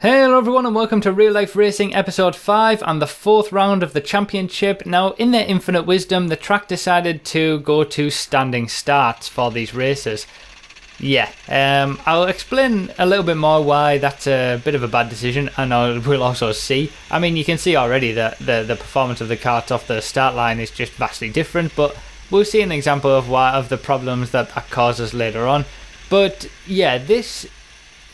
Hello everyone and welcome to Real Life Racing episode 5 and the 4th round of the championship. Now, in their infinite wisdom, the track decided to go to standing starts for these races. I'll explain a little bit more why that's a bit of a bad decision, and we'll also see. I mean, you can see already that the performance of the karts off the start line is just vastly different, but we'll see an example of the problems that causes later on. But yeah, this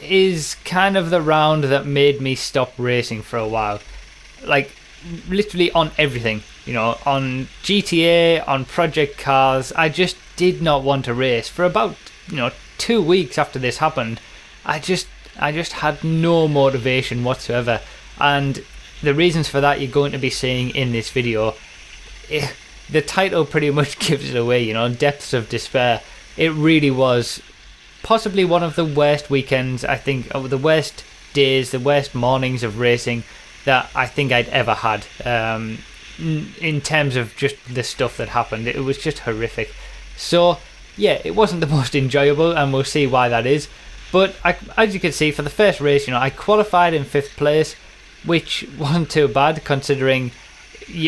is kind of the round that made me stop racing for a while. Like, literally on everything, on GTA, on project cars. I just did not want to race for about 2 weeks after this happened. I just had no motivation whatsoever, and the reasons for that you're going to be seeing in this video. The title pretty much gives it away, Depths of Despair. It really was possibly one of the worst weekends, I think, the worst days, the worst mornings of racing that I think I'd ever had, in terms of just the stuff that happened. It was just horrific. So yeah, it wasn't the most enjoyable, and we'll see why that is. But as you can see, for the first race, I qualified in 5th place, which wasn't too bad considering,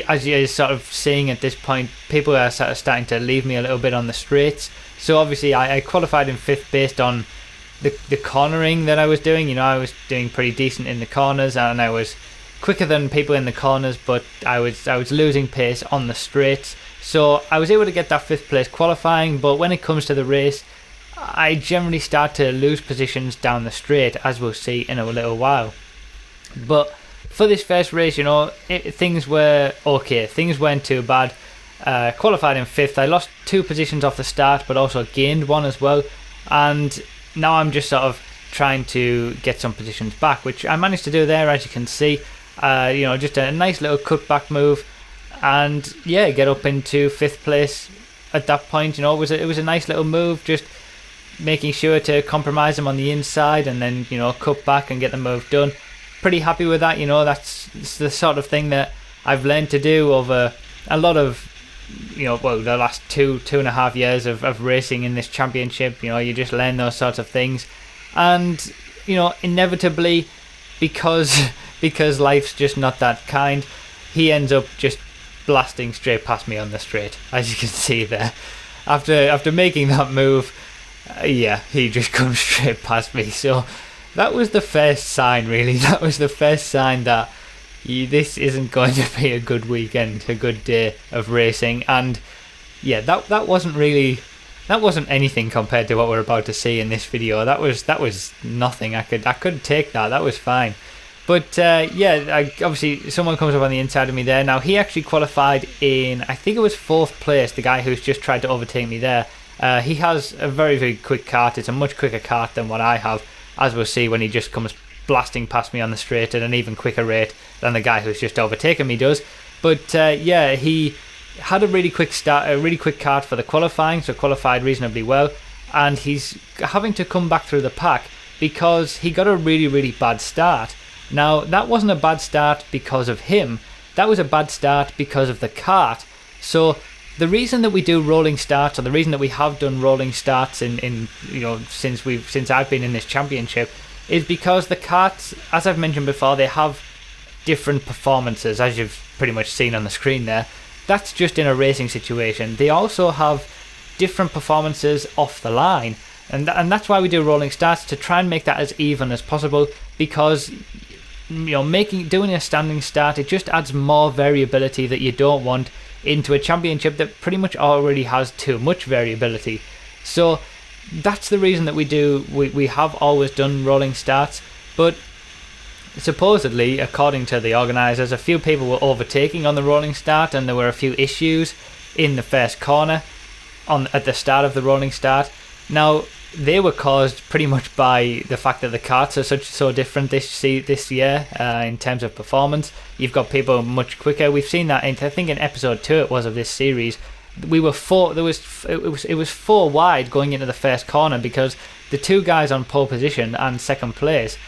as you're sort of seeing at this point, people are sort of starting to leave me a little bit on the straights. So obviously I qualified in 5th based on the cornering that I was doing. I was doing pretty decent in the corners, and I was quicker than people in the corners, but I was losing pace on the straights. So I was able to get that 5th place qualifying, but when it comes to the race, I generally start to lose positions down the straight, as we'll see in a little while. But for this first race, things were okay. Things weren't too bad. Qualified in 5th. I lost 2 positions off the start, but also gained 1 as well. And now I'm just sort of trying to get some positions back, which I managed to do there, as you can see. Just a nice little cutback move, and yeah, get up into 5th place at that point. It was a nice little move, just making sure to compromise them on the inside, and then cut back and get the move done. Pretty happy with that. That's the sort of thing that I've learned to do over a lot of the last two and a half years of racing in this championship. You just learn those sorts of things, and inevitably, because life's just not that kind, he ends up just blasting straight past me on the straight, as you can see there. After making that move, he just comes straight past me. So that was the first sign, really. That was the first sign that this isn't going to be a good weekend, a good day of racing. And yeah, that wasn't anything compared to what we're about to see in this video. That was nothing. I could take that. That was fine. But obviously someone comes up on the inside of me there. Now, he actually qualified in, I think it was 4th place, the guy who's just tried to overtake me there. He has a very, very quick kart. It's a much quicker kart than what I have, as we'll see when he just comes blasting past me on the straight at an even quicker rate than the guy who's just overtaken me does. But he had a really quick start, a really quick kart for the qualifying, so qualified reasonably well. And he's having to come back through the pack because he got a really, really bad start. Now, that wasn't a bad start because of him. That was a bad start because of the kart. So the reason that we do rolling starts, or the reason that we have done rolling starts since I've been in this championship, is because the karts, as I've mentioned before, they have different performances, as you've pretty much seen on the screen there. That's just in a racing situation. They also have different performances off the line, and that's why we do rolling starts, to try and make that as even as possible, because doing a standing start, it just adds more variability that you don't want into a championship that pretty much already has too much variability. So that's the reason that we have always done rolling starts. But supposedly, according to the organisers, a few people were overtaking on the rolling start, and there were a few issues in the first corner at the start of the rolling start. Now, they were caused pretty much by the fact that the karts are so different this year in terms of performance. You've got people much quicker. We've seen that I think in episode 2 it was of this series. We were it was 4 wide going into the first corner because the 2 guys on pole position and 2nd place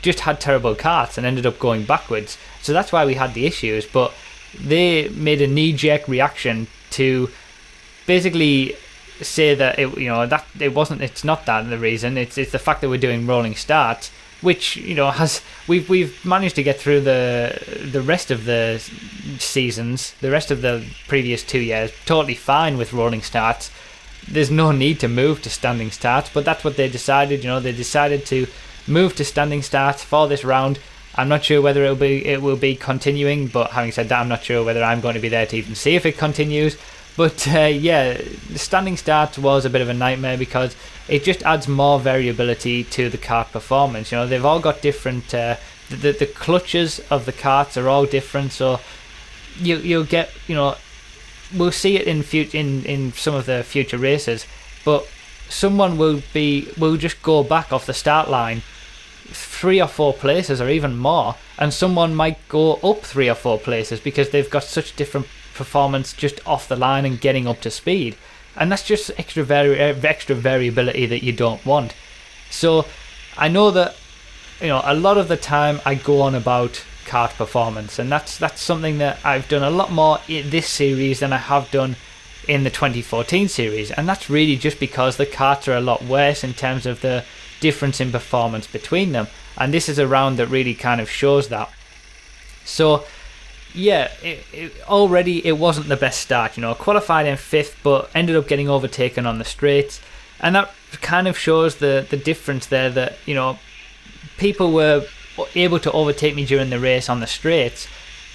just had terrible karts and ended up going backwards. So that's why we had the issues. But they made a knee-jerk reaction to basically say that it's not that the reason. It's the fact that we're doing rolling starts which, you know, we've managed to get through the rest of the seasons, the rest of the previous 2 years, totally fine with rolling starts. There's no need to move to standing starts, but that's what they decided. You know, they decided to move to standing starts for this round. I'm not sure whether it will be continuing, but having said that, I'm not sure whether I'm going to be there to even see if it continues. But yeah, the standing starts was a bit of a nightmare because it just adds more variability to the kart performance. You know, they've all got different, the clutches of the karts are all different, so you'll get, you know, we'll see it in some of the future races, but someone will just go back off the start line 3 or 4 places or even more, and someone might go up 3 or 4 places because they've got such different performance just off the line and getting up to speed, and that's just extra variability that you don't want. So I know that, you know, a lot of the time I go on about kart performance, and that's something that I've done a lot more in this series than I have done in the 2014 series, and that's really just because the karts are a lot worse in terms of the difference in performance between them, and this is a round that really kind of shows that. So yeah, already it wasn't the best start. You know, qualified in 5th but ended up getting overtaken on the straights, and that kind of shows the difference there, that, you know, people were able to overtake me during the race on the straights,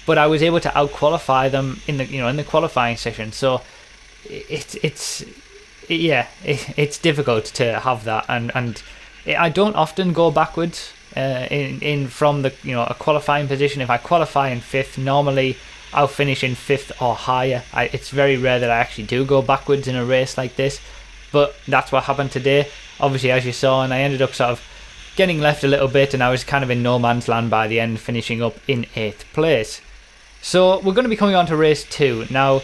but I was able to out-qualify them in the qualifying session. So it's difficult to have that, and I don't often go backwards from the, you know, a qualifying position. If I qualify in 5th, normally I'll finish in 5th or higher. It's very rare that I actually do go backwards in a race like this, but that's what happened today, obviously, as you saw, and I ended up sort of getting left a little bit, and I was kind of in no man's land by the end, finishing up in 8th place. So we're going to be coming on to race 2 now.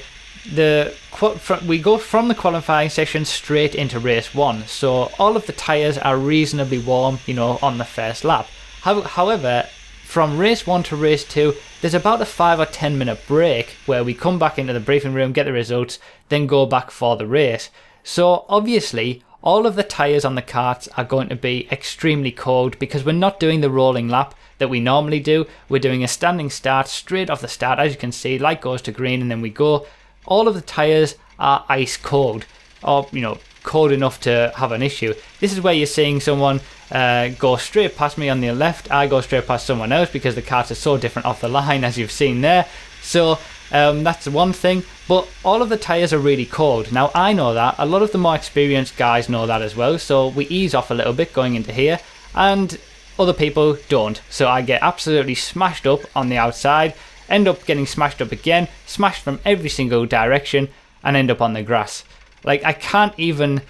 We go from the qualifying session straight into race 1, so all of the tyres are reasonably warm, you know, on the first lap. However, from race 1 to race 2, there's about a 5 or 10 minute break where we come back into the briefing room, get the results, then go back for the race. So obviously all of the tyres on the karts are going to be extremely cold because we're not doing the rolling lap that we normally do. We're doing a standing start straight off the start. As you can see, light goes to green and then we go. All of the tyres are ice cold, or, you know, cold enough to have an issue. This is where you're seeing someone go straight past me on the left. I go straight past someone else because the karts are so different off the line, as you've seen there. So that's one thing, but all of the tyres are really cold. Now I know that, a lot of the more experienced guys know that as well, so we ease off a little bit going into here, and other people don't. So I get absolutely smashed up on the outside, end up getting smashed up again, smashed from every single direction, and end up on the grass. Like, I can't even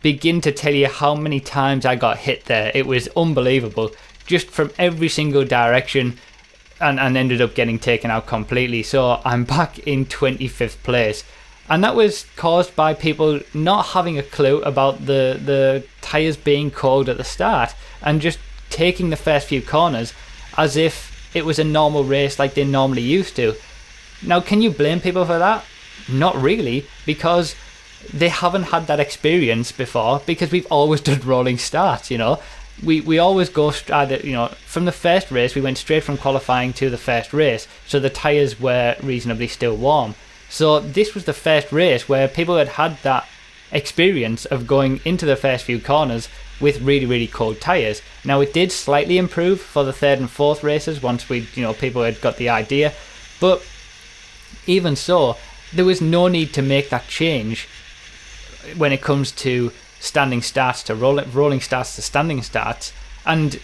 begin to tell you how many times I got hit there. It was unbelievable, just from every single direction, and ended up getting taken out completely. So I'm back in 25th place, and that was caused by people not having a clue about the tyres being cold at the start, and just taking the first few corners as if it was a normal race like they normally used to. Now, can you blame people for that? Not really, because they haven't had that experience before, because we've always done rolling starts, you know. We always go either, you know, from the first race we went straight from qualifying to the first race, so the tyres were reasonably still warm. So this was the first race where people had had that experience of going into the first few corners with really, really cold tyres. Now, it did slightly improve for the 3rd and 4th races once people had got the idea, but even so, there was no need to make that change when it comes to standing starts to rolling starts to standing starts, and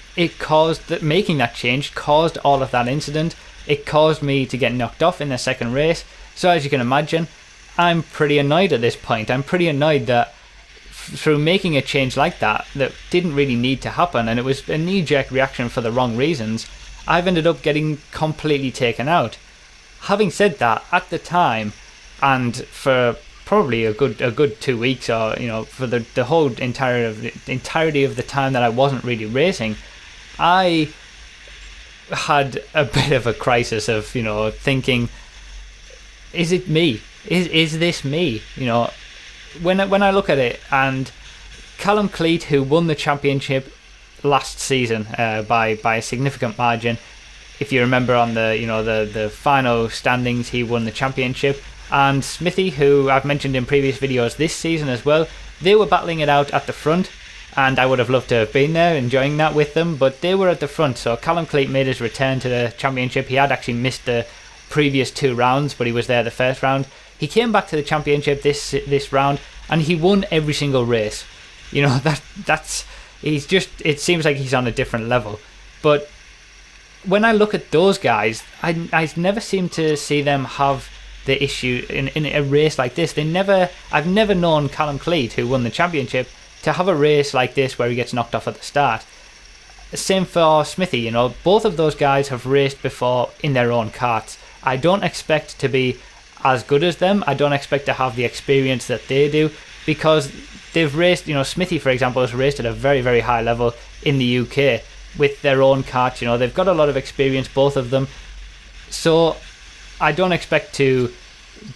making that change caused all of that incident. It caused me to get knocked off in the second race. So as you can imagine, I'm pretty annoyed at this point. I'm pretty annoyed that through making a change like that didn't really need to happen, and it was a knee-jerk reaction for the wrong reasons, I've ended up getting completely taken out. Having said that, at the time, and for probably a good 2 weeks, or, you know, for the whole entirety of the time that I wasn't really racing, I had a bit of a crisis of, you know, thinking, is it me? Is this me? You know, when I look at it, and Callum Cleat, who won the championship, last season by a significant margin. If you remember on the final standings, he won the championship. And Smithy, who I've mentioned in previous videos this season as well, they were battling it out at the front, and I would have loved to have been there enjoying that with them, but they were at the front. So Callum Cleat made his return to the championship. He had actually missed the previous 2 rounds, but he was there the first round. He came back to the championship this round, and he won every single race. You know, it seems like he's on a different level. But when I look at those guys, I never seem to see them have the issue in a race like this. I've never known Callum Cleat, who won the championship, to have a race like this where he gets knocked off at the start. Same for Smithy, you know, both of those guys have raced before in their own karts. I don't expect to be as good as them. I don't expect to have the experience that they do, because they've raced, you know, Smithy, for example, has raced at a very, very high level in the UK with their own karts. You know, they've got a lot of experience, both of them. So I don't expect to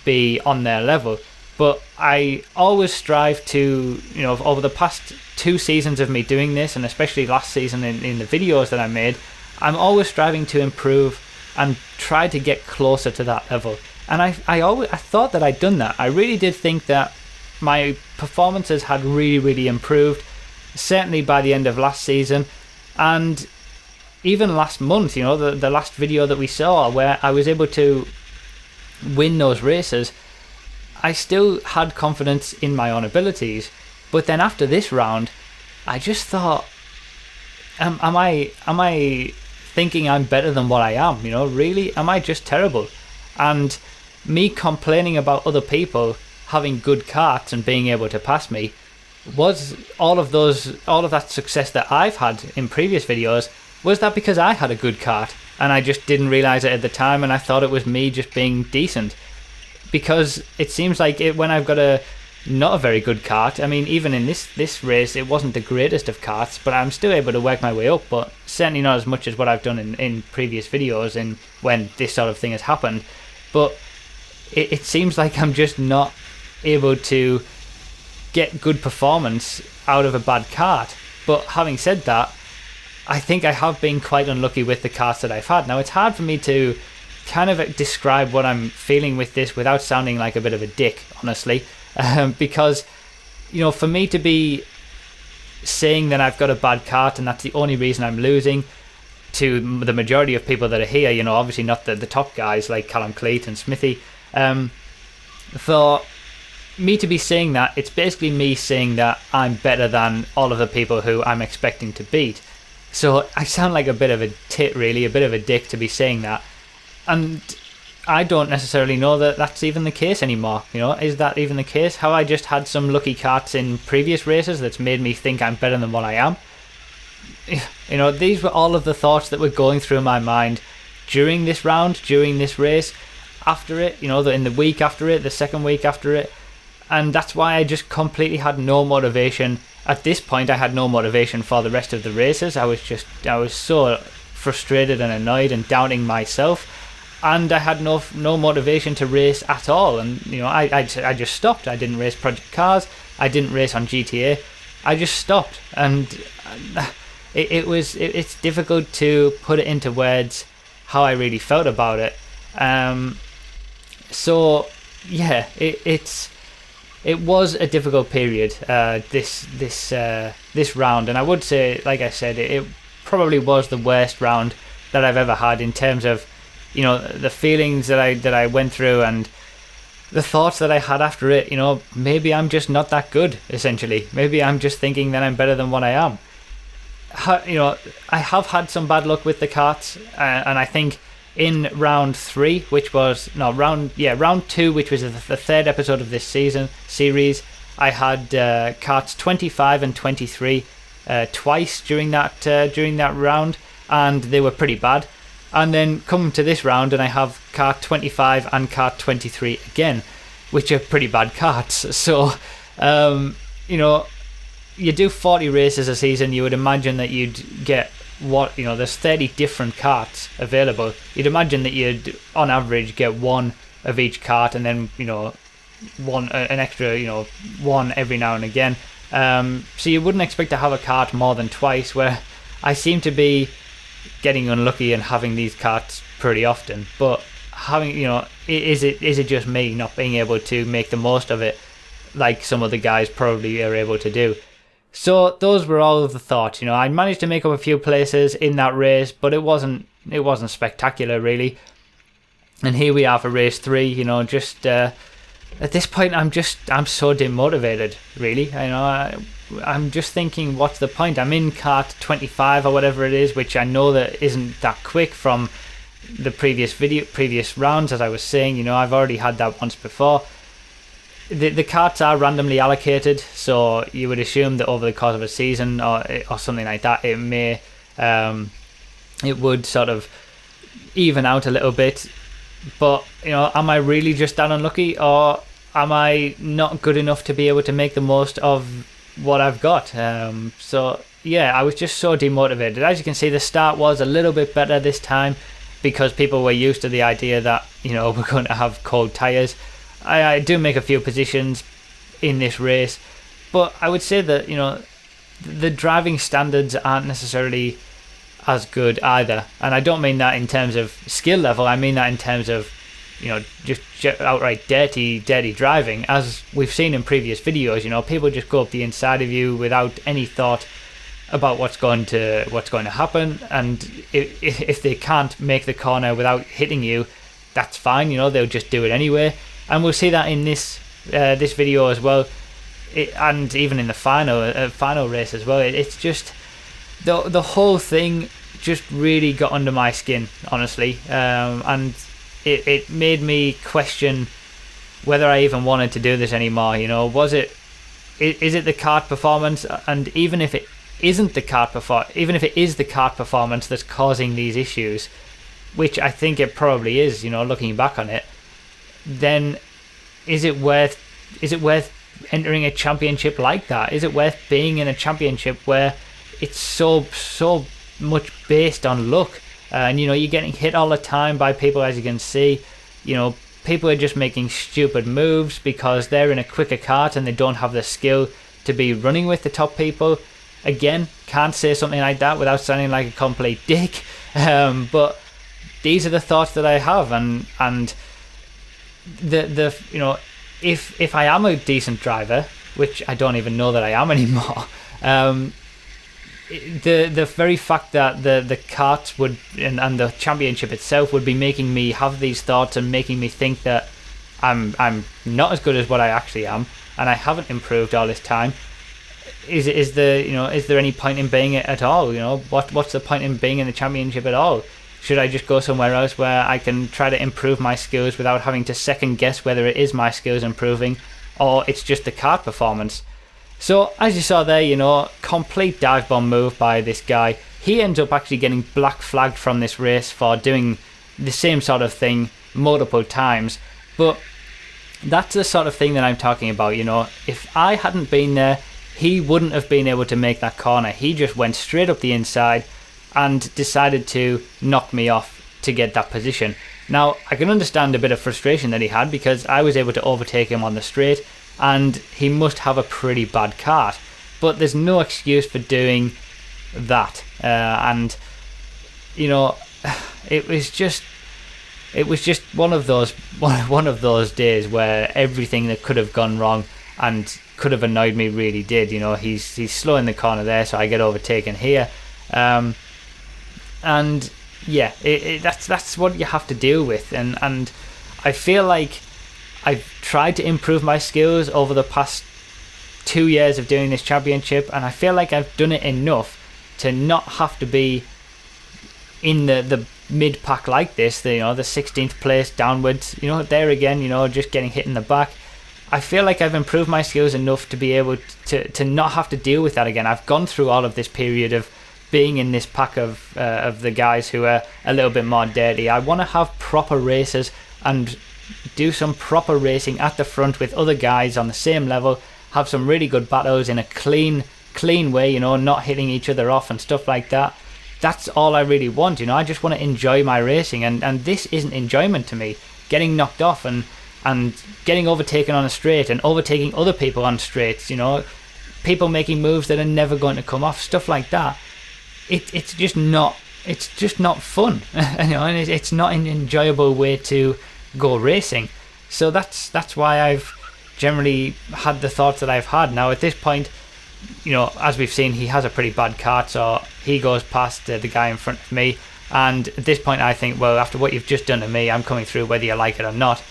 be on their level, but I always strive to, you know, over the past 2 seasons of me doing this, and especially last season in the videos that I made, I'm always striving to improve and try to get closer to that level. And I thought that I'd done that. I really did think that my performances had really, really improved, certainly by the end of last season. And even last month, you know, the last video that we saw where I was able to win those races, I still had confidence in my own abilities. But then after this round, I just thought, am I thinking I'm better than what I am? You know, really, am I just terrible? And me complaining about other people having good karts and being able to pass me, was all of that success that I've had in previous videos, was that because I had a good kart and I just didn't realize it at the time, and I thought it was me just being decent? Because it seems like when I've got not a very good kart, I mean, even in this race, it wasn't the greatest of karts, but I'm still able to work my way up, but certainly not as much as what I've done in previous videos and when this sort of thing has happened. But it seems like I'm just not able to get good performance out of a bad kart. But having said that, I think I have been quite unlucky with the karts that I've had. Now, it's hard for me to kind of describe what I'm feeling with this without sounding like a bit of a dick, honestly, because, you know, for me to be saying that I've got a bad kart and that's the only reason I'm losing to the majority of people that are here, you know, obviously not the top guys like Callum Cleat and Smithy, for me to be saying that, it's basically me saying that I'm better than all of the people who I'm expecting to beat. So I sound like a bit of a tit, really, a bit of a dick to be saying that. And I don't necessarily know that that's even the case anymore. You know, is that even the case? Have I just had some lucky karts in previous races that's made me think I'm better than what I am? You know, these were all of the thoughts that were going through my mind during this round, during this race, after it, you know, in the week after it, the second week after it. And that's why I just completely had no motivation. At this point, I had no motivation for the rest of the races. I was so frustrated and annoyed and doubting myself. And I had no motivation to race at all. And, you know, I just stopped. I didn't race Project Cars. I didn't race on GTA. I just stopped. And it's difficult to put it into words how I really felt about it. So yeah, it was a difficult period, this round, and I would say, like I said, it probably was the worst round that I've ever had in terms of, you know, the feelings that I went through and the thoughts that I had after it. You know, maybe I'm just not that good, essentially. Maybe I'm just thinking that I'm better than what I am. You know, I have had some bad luck with the karts, and I think in round 2, which was the third episode of this series, I had karts 25 and 23 twice during that round, and they were pretty bad. And then come to this round, and I have kart 25 and kart 23 again, which are pretty bad karts. So, you know, you do 40 races a season, you would imagine that you'd get there's 30 different karts available. You'd imagine that you'd, on average, get one of each kart, and then, you know, an extra, you know, one every now and again. So you wouldn't expect to have a kart more than twice, where I seem to be getting unlucky and having these karts pretty often, but having, is it just me not being able to make the most of it like some of the guys probably are able to do? So those were all of the thoughts. I managed to make up a few places in that race, but it wasn't spectacular really. And here we are for race 3. Just at this point, I'm so demotivated really. I'm just thinking, what's the point? I'm in kart 25 or whatever it is, which I know that isn't that quick from the previous rounds, as I was saying. I've already had that once before. The karts are randomly allocated, so you would assume that over the course of a season or something like that, it would sort of even out a little bit. But am I really just that unlucky, or am I not good enough to be able to make the most of what I've got? So yeah, I was just so demotivated. As you can see, the start was a little bit better this time because people were used to the idea that we're going to have cold tires. I do make a few positions in this race, but I would say that the driving standards aren't necessarily as good either. And I don't mean that in terms of skill level, I mean that in terms of just outright dirty driving. As we've seen in previous videos, people just go up the inside of you without any thought about what's going to happen, and if they can't make the corner without hitting you, that's fine. They'll just do it anyway. And we'll see that in this video as well, and even in the final race as well. It's just the whole thing just really got under my skin, honestly, and it made me question whether I even wanted to do this anymore. Is it the kart performance? And even if it isn't the kart even if it is the kart performance that's causing these issues, which I think it probably is, looking back on it, then is it worth entering a championship like that? Is it worth being in a championship where it's so much based on luck? And you're getting hit all the time by people, as you can see. People are just making stupid moves because they're in a quicker kart and they don't have the skill to be running with the top people. Again, can't say something like that without sounding like a complete dick, but these are the thoughts that I have, and if I am a decent driver, which I don't even know that I am anymore, the very fact that the karts would and the championship itself would be making me have these thoughts and making me think that I'm not as good as what I actually am, and I haven't improved all this time. Is there any point in being it at all? What's the point in being in the championship at all? Should I just go somewhere else where I can try to improve my skills without having to second guess whether it is my skills improving or it's just the kart performance? So as you saw there, complete dive bomb move by this guy. He ends up actually getting black flagged from this race for doing the same sort of thing multiple times. But that's the sort of thing that I'm talking about. If I hadn't been there, he wouldn't have been able to make that corner. He just went straight up the inside and decided to knock me off to get that position. Now, I can understand a bit of frustration that he had because I was able to overtake him on the straight, and he must have a pretty bad kart. But there's no excuse for doing that. And it was just one of those days where everything that could have gone wrong and could have annoyed me really did. He's slow in the corner there, so I get overtaken here. And yeah, that's what you have to deal with, and I feel like I've tried to improve my skills over the past 2 years of doing this championship, and I feel like I've done it enough to not have to be in the mid pack like this, the 16th place downwards, there again, just getting hit in the back. I feel like I've improved my skills enough to be able to not have to deal with that again. I've gone through all of this period of being in this pack of the guys who are a little bit more dirty. I want to have proper races and do some proper racing at the front with other guys on the same level, have some really good battles in a clean way, not hitting each other off and stuff like that. That's all I really want, I just want to enjoy my racing, and this isn't enjoyment to me. Getting knocked off and getting overtaken on a straight and overtaking other people on straights, people making moves that are never going to come off, stuff like that. it's just not fun. And it's not an enjoyable way to go racing. So that's why I've generally had the thoughts that I've had. Now at this point, as we've seen, he has a pretty bad kart, so he goes past the guy in front of me. And at this point, I think, well, after what you've just done to me, I'm coming through whether you like it or not.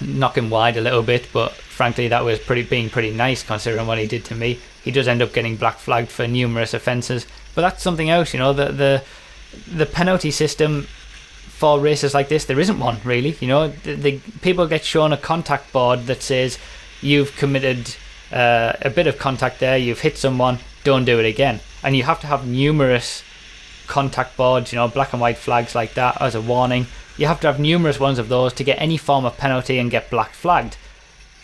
Knock him wide a little bit, but frankly, that was being pretty nice considering what he did to me. He does end up getting black flagged for numerous offences, but that's something else. The penalty system for races like this, there isn't one really. The people get shown a contact board that says you've committed a bit of contact there, you've hit someone, don't do it again. And you have to have numerous contact boards, black and white flags like that as a warning. You have to have numerous ones of those to get any form of penalty and get black flagged.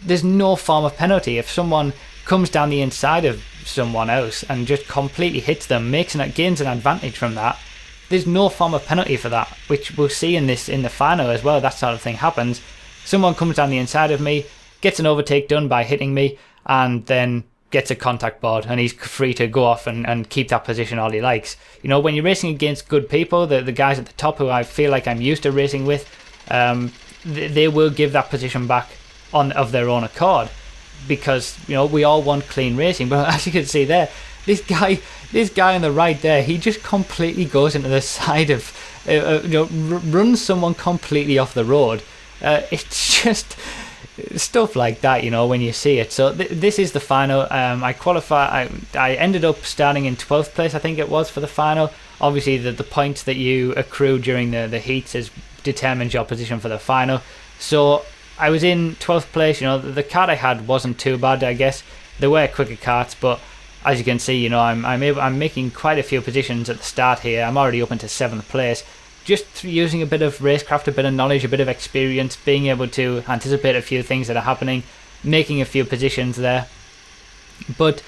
There's no form of penalty if someone comes down the inside of someone else and just completely hits them, gains an advantage from that. There's no form of penalty for that, which we'll see in the final as well. That sort of thing happens. Someone comes down the inside of me, gets an overtake done by hitting me, and then gets a contact board, and he's free to go off and keep that position all he likes. When you're racing against good people, the guys at the top who I feel like I'm used to racing with, they will give that position back of their own accord, because we all want clean racing. But as you can see there, this guy on the right there, he just completely goes into the side of runs someone completely off the road. It's just stuff like that, when you see it. So this is the final. I ended up starting in 12th place, I think it was, for the final. Obviously the points that you accrue during the heats determines your position for the final. So I was in 12th place. The kart I had wasn't too bad, I guess. There were quicker karts, but as you can see, I'm making quite a few positions at the start here. I'm already up into 7th place. Just using a bit of racecraft, a bit of knowledge, a bit of experience, being able to anticipate a few things that are happening, making a few positions there. But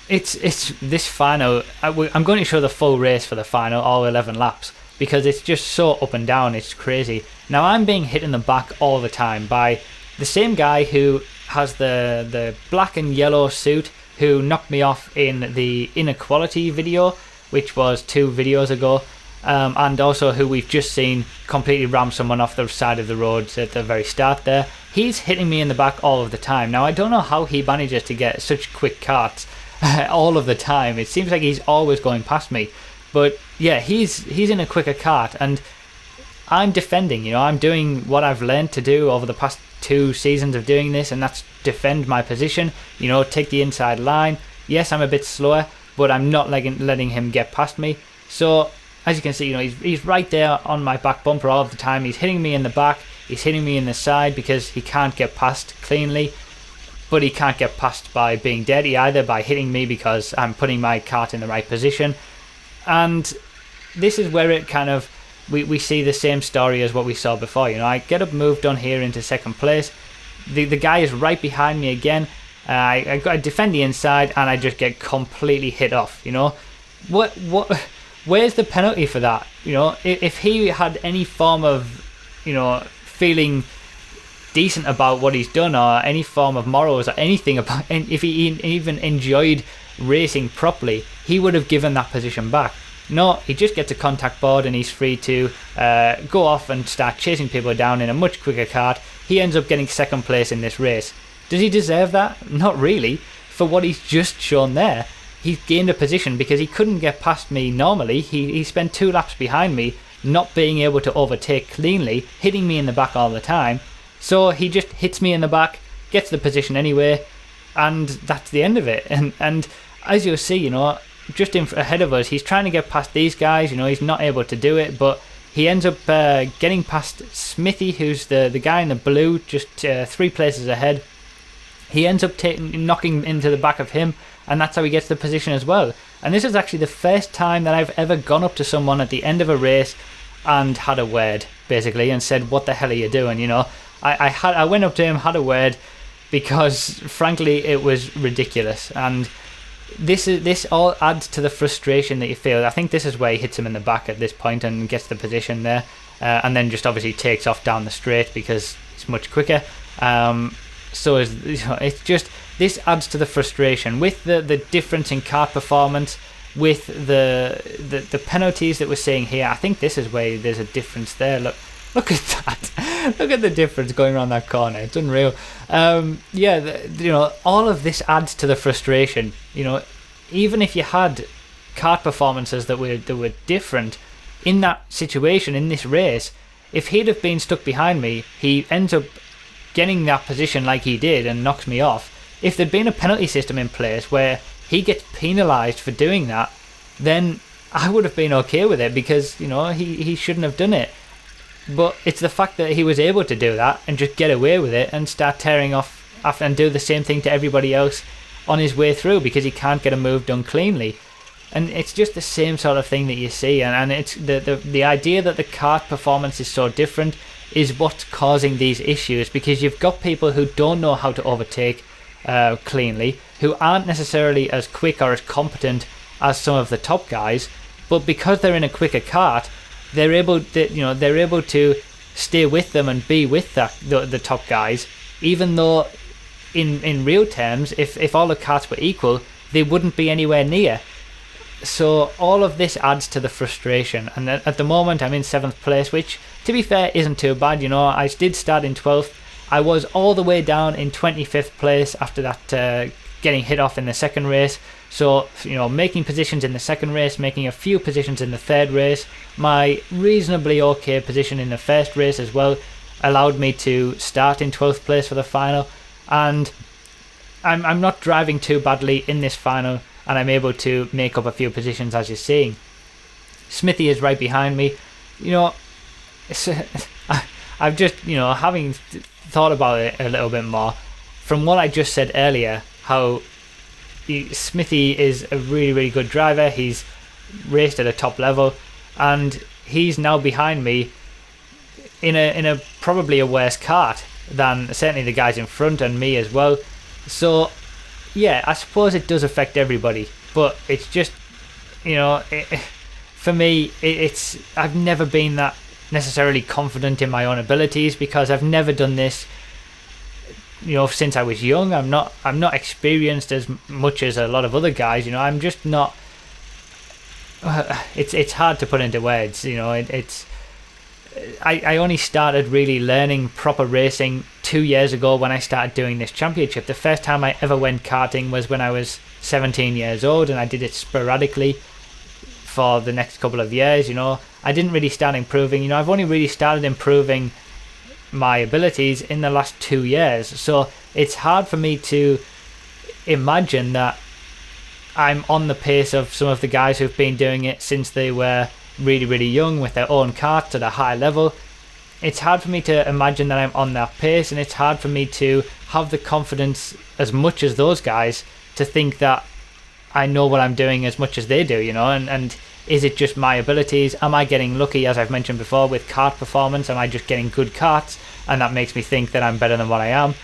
it's this final. I'm going to show the full race for the final, all 11 laps, because it's just so up and down. It's crazy. Now I'm being hit in the back all the time by the same guy who has the black and yellow suit, who knocked me off in the inequality video, which was 2 videos ago. And also who we've just seen completely ram someone off the side of the road at the very start there. He's hitting me in the back all of the time. Now I don't know how he manages to get such quick karts all of the time. It seems like he's always going past me. But yeah, he's in a quicker kart, and I'm defending. I'm doing what I've learned to do over the past 2 seasons of doing this, and that's defend my position. Take the inside line. Yes, I'm a bit slower, but I'm not letting him get past me. So as you can see, he's right there on my back bumper all of the time. He's hitting me in the back, he's hitting me in the side because he can't get past cleanly, but he can't get past by being dirty either, by hitting me because I'm putting my kart in the right position. And this is where it kind of, we see the same story as what we saw before. I get up, moved on here into 2nd place. The guy is right behind me again. I defend the inside and I just get completely hit off. Where's the penalty for that? If he had any form of, feeling decent about what he's done, or any form of morals or anything about, and if he even enjoyed racing properly, he would have given that position back. No, he just gets a contact board and he's free to go off and start chasing people down in a much quicker kart. He ends up getting 2nd place in this race. Does he deserve that? Not really, for what he's just shown there. He's gained a position because he couldn't get past me normally. He spent 2 laps behind me, not being able to overtake cleanly, hitting me in the back all the time. So he just hits me in the back, gets the position anyway, and that's the end of it. And as you'll see, just ahead of us, he's trying to get past these guys. He's not able to do it, but he ends up getting past Smithy, who's the guy in the blue, just 3 places ahead. He ends up knocking into the back of him, and that's how he gets the position as well. And this is actually the first time that I've ever gone up to someone at the end of a race and had a word, basically, and said, "What the hell are you doing?" I went up to him, had a word, because frankly it was ridiculous. And this all adds to the frustration that you feel. I think this is where he hits him in the back at this point and gets the position there, and then just obviously takes off down the straight because it's much quicker. So it's just, this adds to the frustration with the difference in kart performance. with the penalties that we're seeing here, I think this is where there's a difference there. Look at that. Look at the difference going around that corner. It's unreal. All of this adds to the frustration. Even if you had kart performances that were different in that situation, in this race, if he'd have been stuck behind me, he ends up getting that position like he did and knocks me off. If there'd been a penalty system in place where he gets penalised for doing that, then I would have been okay with it, because he shouldn't have done it. But it's the fact that he was able to do that and just get away with it and start tearing off after and do the same thing to everybody else on his way through, because he can't get a move done cleanly. And it's just the same sort of thing that you see, and it's the idea that the kart performance is so different is what's causing these issues, because you've got people who don't know how to overtake cleanly, who aren't necessarily as quick or as competent as some of the top guys, but because they're in a quicker kart, they're able to stay with them and be with the top guys, even though in real terms, if all the karts were equal, they wouldn't be anywhere near. So all of this adds to the frustration, and at the moment I'm in 7th place, which to be fair isn't too bad. I did start in 12th. I was all the way down in 25th place after that getting hit off in the second race. So making positions in the second race, making a few positions in the third race, my reasonably okay position in the first race as well allowed me to start in 12th place for the final, and I'm not driving too badly in this final, and I'm able to make up a few positions, as you're seeing. Smithy is right behind me. I've just, having thought about it a little bit more, from what I just said earlier, how Smithy is a really, really good driver. He's raced at a top level, and he's now behind me in a probably a worse kart than certainly the guys in front, and me as well. So yeah, I suppose it does affect everybody, but it's just, for me, I've never been that necessarily confident in my own abilities, because I've never done this, since I was young. I'm not experienced as much as a lot of other guys. I'm just not. It's hard to put into words. I only started really learning proper racing 2 years ago when I started doing this championship. The first time I ever went karting was when I was 17 years old, and I did it sporadically for the next couple of years. I didn't really start improving. I've only really started improving my abilities in the last 2 years, so it's hard for me to imagine that I'm on the pace of some of the guys who've been doing it since they were really, really young with their own karts at a high level. It's hard for me to imagine that I'm on that pace, and it's hard for me to have the confidence as much as those guys to think that I know what I'm doing as much as they do, and is it just my abilities? Am I getting lucky, as I've mentioned before, with kart performance? Am I just getting good karts, and that makes me think that I'm better than what I am?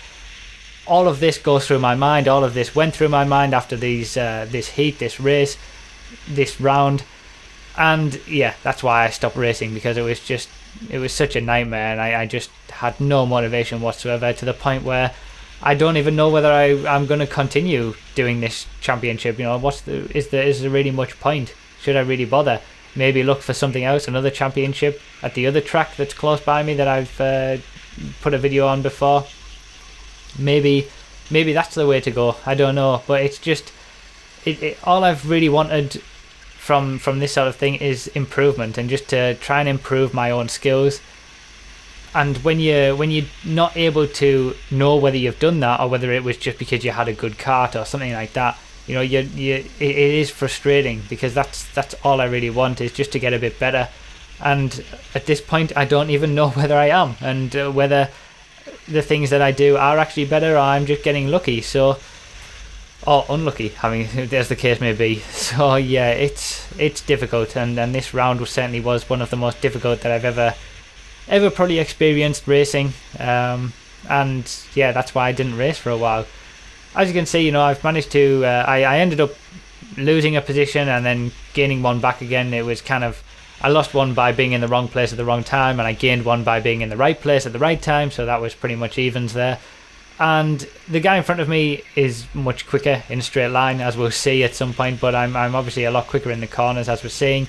All of this goes through my mind. All of this went through my mind after this heat, this race, this round. And yeah, that's why I stopped racing, because it was such a nightmare, and I just had no motivation whatsoever, to the point where I don't even know whether I'm going to continue doing this championship. Is there really much point? Should I really bother? Maybe look for something else, another championship at the other track that's close by me that I've put a video on before. Maybe that's the way to go. I don't know, but it's just all I've really wanted from this sort of thing is improvement, and just to try and improve my own skills. And when you're not able to know whether you've done that, or whether it was just because you had a good kart or something like that, it is frustrating, because that's all I really want, is just to get a bit better. And at this point, I don't even know whether I am, and whether the things that I do are actually better, or I'm just getting lucky, or unlucky, as the case may be. So yeah, it's difficult, and this round certainly was one of the most difficult that I've ever probably experienced racing, and yeah, that's why I didn't race for a while. As you can see, I've managed to I ended up losing a position and then gaining one back again. It was I lost one by being in the wrong place at the wrong time, and I gained one by being in the right place at the right time, so that was pretty much evens there. and the guy in front of me is much quicker in a straight line, as we'll see at some point, but I'm obviously a lot quicker in the corners, as we're seeing.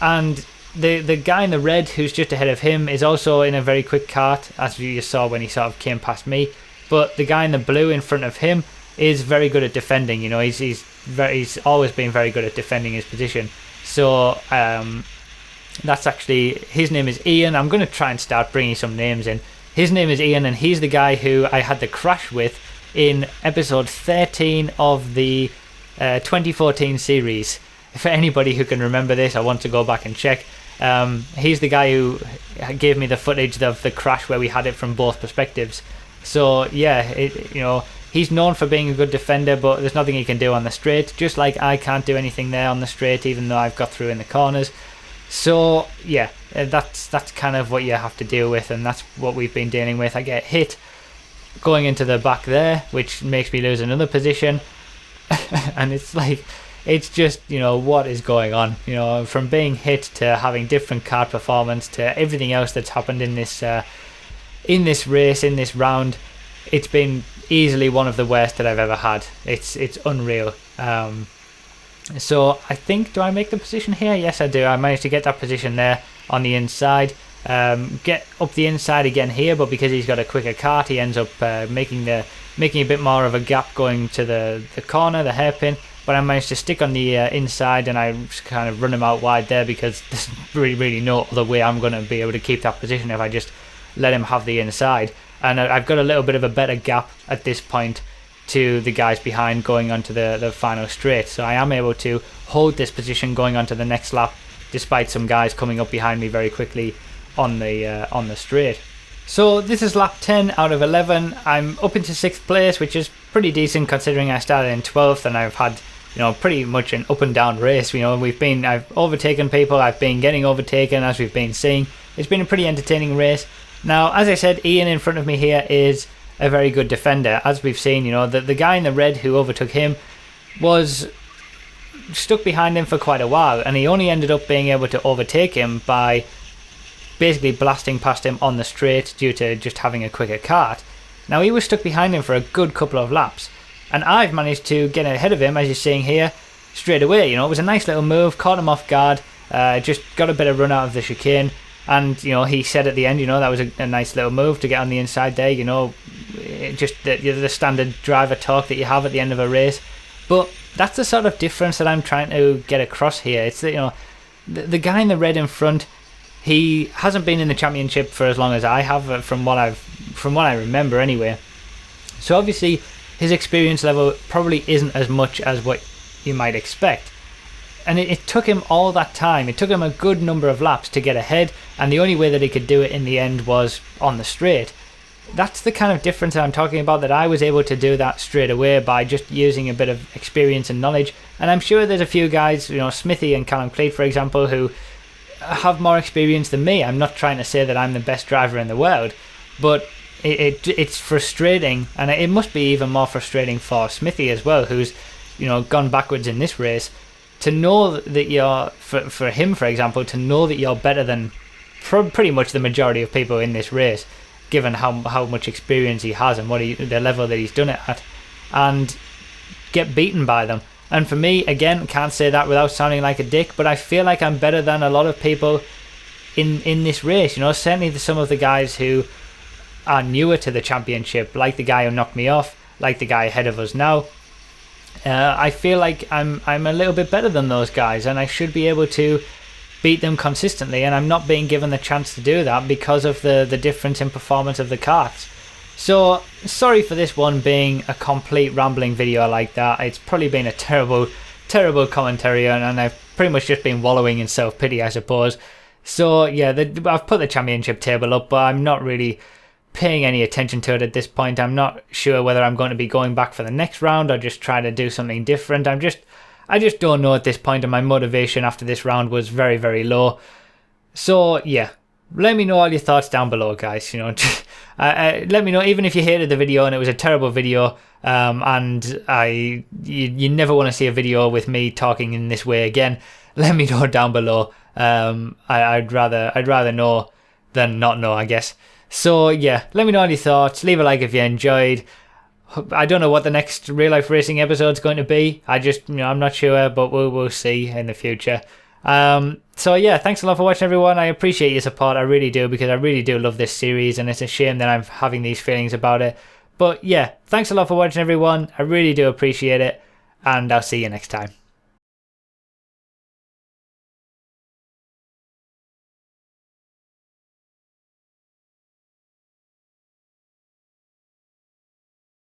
And the guy in the red who's just ahead of him is also in a very quick kart, as you saw when he sort of came past me. But the guy in the blue in front of him is very good at defending. You know, he's always been very good at defending his position. So that's actually, his name is Ian. I'm going to try and start bringing some names in. His name is Ian, and he's the guy who I had the crash with in episode 13 of the 2014 series. For anybody who can remember this, I want to go back and check. He's the guy who gave me the footage of the crash where we had it from both perspectives. So yeah, he's known for being a good defender, but there's nothing he can do on the straight. Just like I can't do anything there on the straight, even though I've got through in the corners. So yeah, that's kind of what you have to deal with, and that's what we've been dealing with. I get hit going into the back there, which makes me lose another position. And it's like, it's just, what is going on? From being hit to having different kart performance to everything else that's happened in this race, in this round, it's been easily one of the worst that I've ever had. It's unreal. So I think, do I make the position here? Yes, I do. I managed to get that position there on the inside. Get up the inside again here, but because he's got a quicker kart, he ends up making a bit more of a gap going to the corner, the hairpin. But I managed to stick on the inside, and I just kind of run him out wide there, because there's really no other way I'm going to be able to keep that position if I just let him have the inside. And I've got a little bit of a better gap at this point to the guys behind going onto the final straight, so I am able to hold this position going onto the next lap, despite some guys coming up behind me very quickly on the straight. So this is lap 10 out of 11. I'm up into 6th place, which is pretty decent considering I started in 12th, and I've had pretty much an up and down race. I've overtaken people, I've been getting overtaken, as we've been seeing. It's been a pretty entertaining race. Now, as I said, Ian in front of me here is a very good defender. As we've seen, the guy in the red who overtook him was stuck behind him for quite a while, and he only ended up being able to overtake him by basically blasting past him on the straight due to just having a quicker kart. Now, he was stuck behind him for a good couple of laps, and I've managed to get ahead of him, as you're seeing here, straight away. It was a nice little move, caught him off guard, just got a bit of run out of the chicane. And he said at the end, that was a nice little move to get on the inside there. Just the standard driver talk that you have at the end of a race. But that's the sort of difference that I'm trying to get across here. It's that the guy in the red in front, he hasn't been in the championship for as long as I have, from what I remember anyway. So obviously his experience level probably isn't as much as what you might expect. And it took him all that time. It took him a good number of laps to get ahead, and the only way that he could do it in the end was on the straight. That's the kind of difference that I'm talking about, that I was able to do that straight away by just using a bit of experience and knowledge. And I'm sure there's a few guys, Smithy and Callum Cleat, for example, who have more experience than me. I'm not trying to say that I'm the best driver in the world, but it's frustrating, and it must be even more frustrating for Smithy as well, who's gone backwards in this race. To know that you're, for him, for example, to know that you're better than pretty much the majority of people in this race, given how much experience he has and the level that he's done it at, and get beaten by them. And for me, again, can't say that without sounding like a dick, but I feel like I'm better than a lot of people in this race. Certainly some of the guys who are newer to the championship, like the guy who knocked me off, like the guy ahead of us now. I feel like I'm a little bit better than those guys, and I should be able to beat them consistently, and I'm not being given the chance to do that because of the difference in performance of the karts. So sorry for this one being a complete rambling video like that. It's probably been a terrible commentary, and I've pretty much just been wallowing in self-pity, I suppose. So yeah, I've put the championship table up, but I'm not really paying any attention to it at this point. I'm not sure whether I'm going to be going back for the next round or just try to do something different. I just don't know at this point, and my motivation after this round was very, very low. So yeah, let me know all your thoughts down below, guys. Let me know, even if you hated the video and it was a terrible video, and you never want to see a video with me talking in this way again. Let me know down below. I'd rather know than not know, I guess. So yeah, let me know any thoughts. Leave a like if you enjoyed. I don't know what the next real life racing episode is going to be. I'm not sure, but we'll see in the future. So yeah, thanks a lot for watching, everyone. I appreciate your support. I really do, because I really do love this series, and it's a shame that I'm having these feelings about it. But yeah, thanks a lot for watching, everyone. I really do appreciate it, and I'll see you next time.